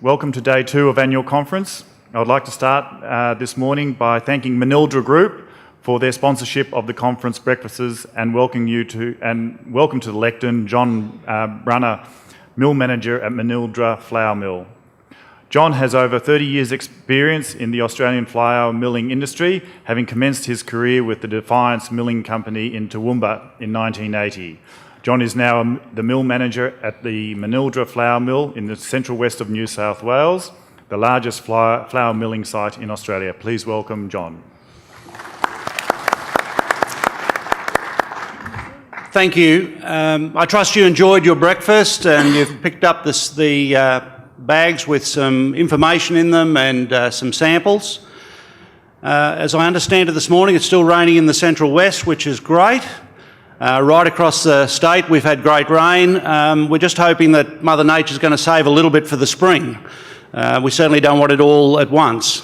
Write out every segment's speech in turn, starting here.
Welcome to day 2 of annual conference. I would like to start this morning by thanking Manildra Group for their sponsorship of the conference breakfasts and welcome to the lectern John Brunner, Mill Manager at Manildra Flour Mill. John has over 30 years' experience in the Australian flour milling industry, having commenced his career with the Defiance Milling Company in Toowoomba in 1980. John is now the mill manager at the Manildra Flour Mill in the central west of New South Wales, the largest flour milling site in Australia. Please welcome John. Thank you. I trust you enjoyed your breakfast and you've picked up the bags with some information in them and some samples. As I understand it this morning, it's still raining in the central west, which is great. Right across the state, we've had great rain. We're just hoping that Mother Nature's going to save a little bit for the spring. We certainly don't want it all at once.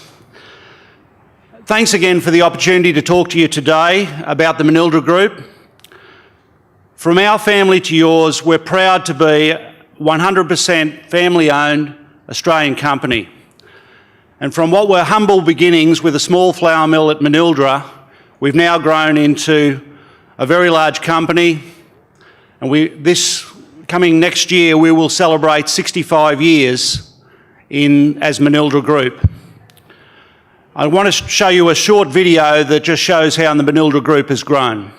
Thanks again for the opportunity to talk to you today about the Manildra Group. From our family to yours, we're proud to be 100% family-owned Australian company. And from what were humble beginnings with a small flour mill at Manildra, we've now grown into a very large company, and this coming next year we will celebrate 65 years as Manildra Group. I want to show you a short video that just shows how the Manildra Group has grown.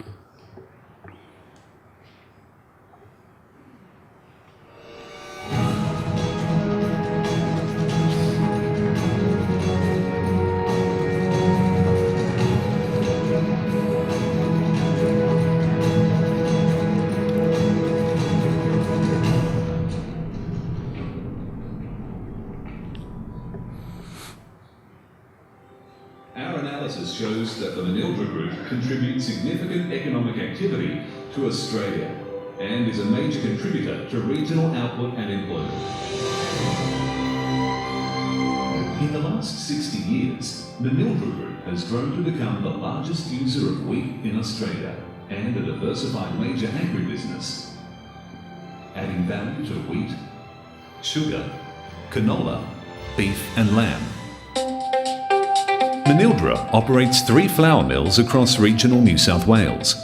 Shows that the Manildra Group contributes significant economic activity to Australia and is a major contributor to regional output and employment. In the last 60 years, Manildra Group has grown to become the largest user of wheat in Australia and a diversified major agribusiness, adding value to wheat, sugar, canola, beef and lamb. Manildra operates 3 flour mills across regional New South Wales.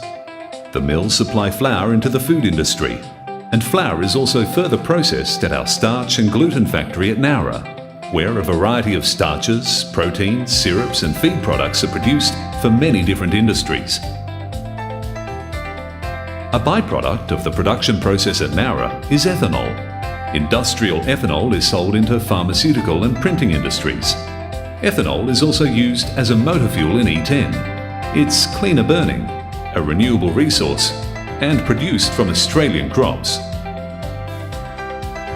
The mills supply flour into the food industry, and flour is also further processed at our starch and gluten factory at Canola, where a variety of starches, proteins, syrups and feed products are produced for many different industries. A byproduct of the production process at Canola is ethanol. Industrial ethanol is sold into pharmaceutical and printing industries. Ethanol is also used as a motor fuel in E10. It's cleaner burning, a renewable resource, and produced from Australian crops.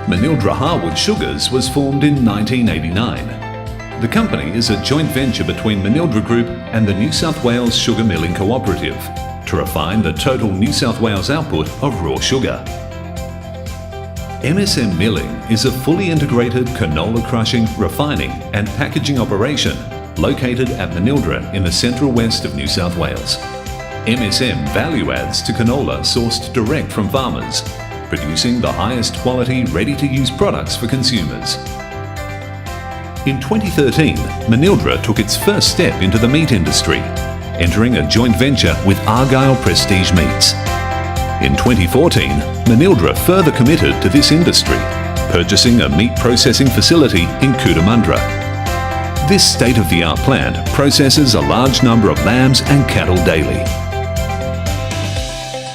Manildra Harwood Sugars was formed in 1989. The company is a joint venture between Manildra Group and the New South Wales Sugar Milling Cooperative to refine the total New South Wales output of raw sugar. MSM Milling is a fully integrated canola crushing, refining and packaging operation located at Manildra in the central west of New South Wales. MSM value adds to canola sourced direct from farmers, producing the highest quality ready-to-use products for consumers. In 2013, Manildra took its first step into the meat industry, entering a joint venture with Argyle Prestige Meats. In 2014, Manildra further committed to this industry, purchasing a meat processing facility in Cootamundra. This state-of-the-art plant processes a large number of lambs and cattle daily.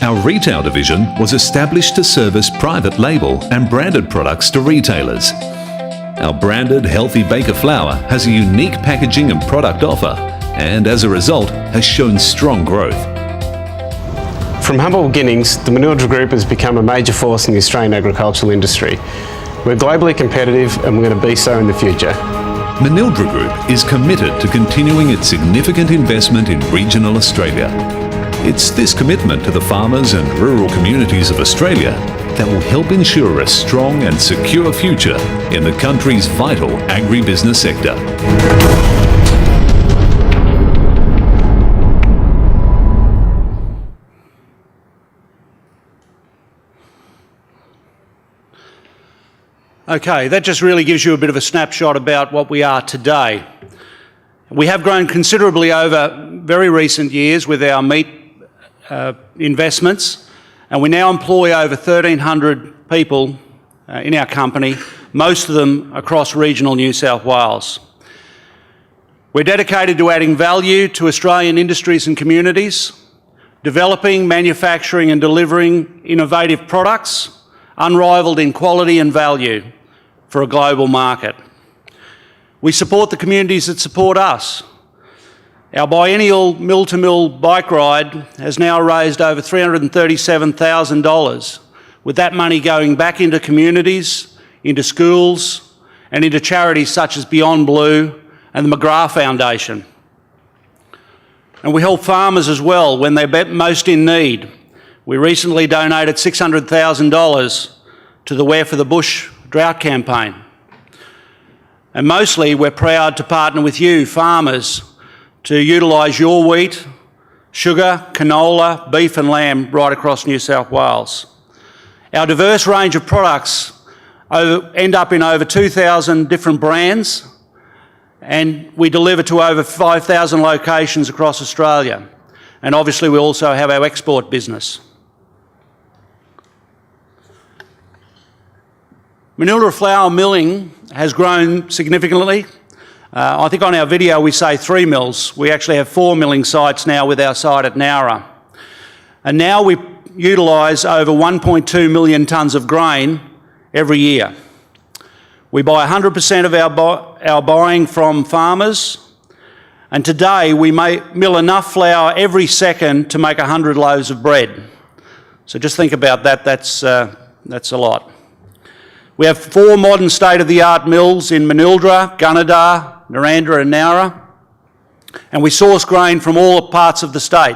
Our retail division was established to service private label and branded products to retailers. Our branded Healthy Baker flour has a unique packaging and product offer, and as a result has shown strong growth. From humble beginnings, the Manildra Group has become a major force in the Australian agricultural industry. We're globally competitive and we're going to be so in the future. Manildra Group is committed to continuing its significant investment in regional Australia. It's this commitment to the farmers and rural communities of Australia that will help ensure a strong and secure future in the country's vital agribusiness sector. Okay, that just really gives you a bit of a snapshot about what we are today. We have grown considerably over very recent years with our meat investments, and we now employ over 1,300 people in our company, most of them across regional New South Wales. We're dedicated to adding value to Australian industries and communities, developing, manufacturing and delivering innovative products, unrivalled in quality and value for a global market. We support the communities that support us. Our biennial mill-to-mill bike ride has now raised over $337,000, with that money going back into communities, into schools, and into charities such as Beyond Blue and the McGrath Foundation. And we help farmers as well when they're most in need. We recently donated $600,000 to the Wear for the Bush drought campaign. And mostly we're proud to partner with you, farmers, to utilise your wheat, sugar, canola, beef and lamb right across New South Wales. Our diverse range of products end up in over 2,000 different brands, and we deliver to over 5,000 locations across Australia. And obviously we also have our export business. Manildra flour milling has grown significantly. I think on our video we say 3 mills. We actually have 4 milling sites now with our site at Nowra. And now we utilise over 1.2 million tonnes of grain every year. We buy 100% of our buying from farmers, and today we mill enough flour every second to make 100 loaves of bread. So just think about that, that's a lot. We have 4 modern state-of-the-art mills in Manildra, Gunnedah, Narrandera and Nowra, and we source grain from all parts of the state.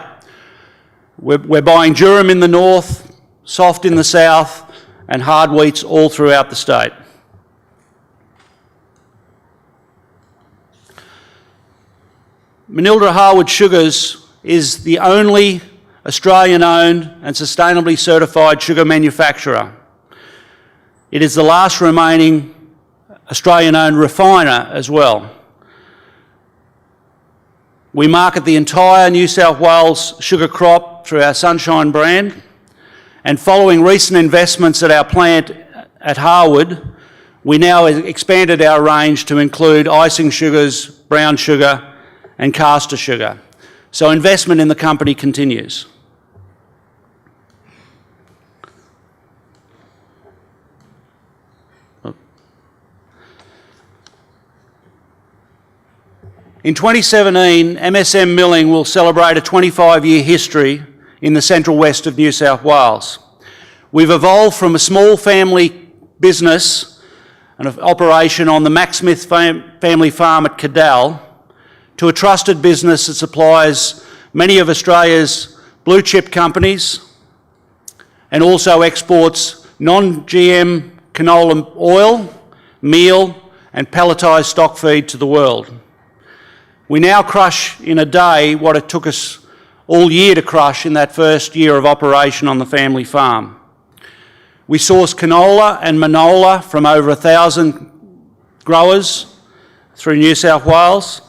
We're buying durum in the north, soft in the south, and hard wheats all throughout the state. Manildra Harwood Sugars is the only Australian-owned and sustainably certified sugar manufacturer. It is the last remaining Australian-owned refiner as well. We market the entire New South Wales sugar crop through our Sunshine brand, and following recent investments at our plant at Harwood, we now expanded our range to include icing sugars, brown sugar and caster sugar. So investment in the company continues. In 2017, MSM Milling will celebrate a 25-year history in the central west of New South Wales. We've evolved from a small family business and an operation on the Mac Smith family farm at Cadell to a trusted business that supplies many of Australia's blue chip companies and also exports non-GM canola oil, meal and pelletised stock feed to the world. We now crush in a day what it took us all year to crush in that first year of operation on the family farm. We source canola and manola from over 1,000 growers through New South Wales,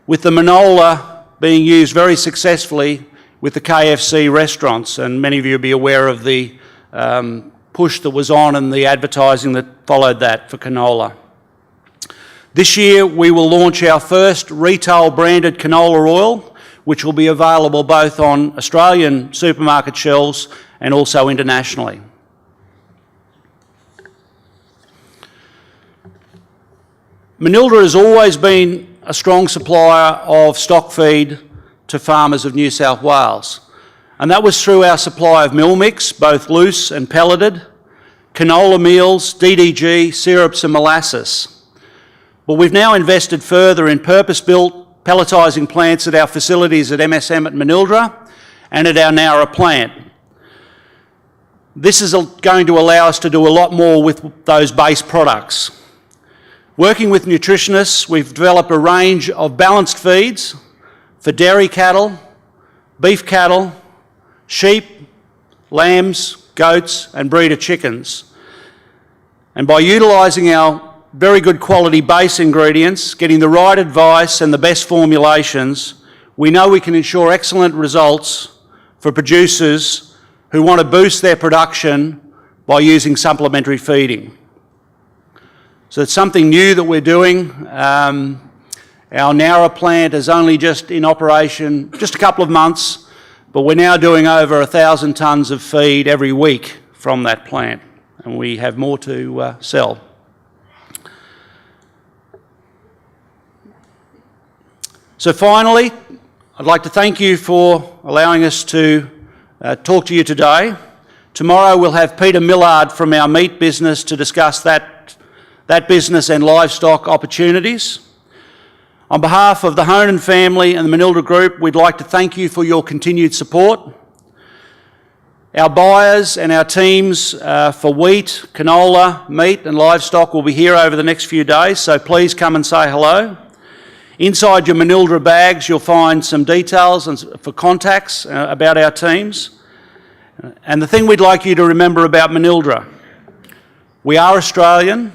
with the manola being used very successfully with the KFC restaurants, and many of you will be aware of the push that was on and the advertising that followed that for canola. This year we will launch our first retail branded canola oil, which will be available both on Australian supermarket shelves and also internationally. Manildra has always been a strong supplier of stock feed to farmers of New South Wales, and that was through our supply of meal mix, both loose and pelleted, canola meals, DDG, syrups and molasses. But we've now invested further in purpose-built pelletising plants at our facilities at MSM at Manildra and at our Nowra plant. This is going to allow us to do a lot more with those base products. Working with nutritionists, we've developed a range of balanced feeds for dairy cattle, beef cattle, sheep, lambs, goats and breeder chickens. And by utilising our very good quality base ingredients, getting the right advice and the best formulations, we know we can ensure excellent results for producers who want to boost their production by using supplementary feeding. So it's something new that we're doing. Our Nowra plant is only just in operation just a couple of months, but we're now doing over 1,000 tonnes of feed every week from that plant, and we have more to sell. So finally, I'd like to thank you for allowing us to talk to you today. Tomorrow we'll have Peter Millard from our meat business to discuss that business and livestock opportunities. On behalf of the Honan family and the Manildra Group, we'd like to thank you for your continued support. Our buyers and our teams for wheat, canola, meat and livestock will be here over the next few days, so please come and say hello. Inside your Manildra bags you'll find some details for contacts about our teams. And the thing we'd like you to remember about Manildra: we are Australian,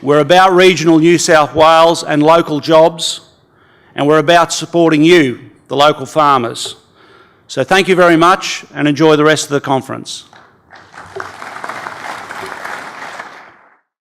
we're about regional New South Wales and local jobs, and we're about supporting you, the local farmers. So thank you very much and enjoy the rest of the conference.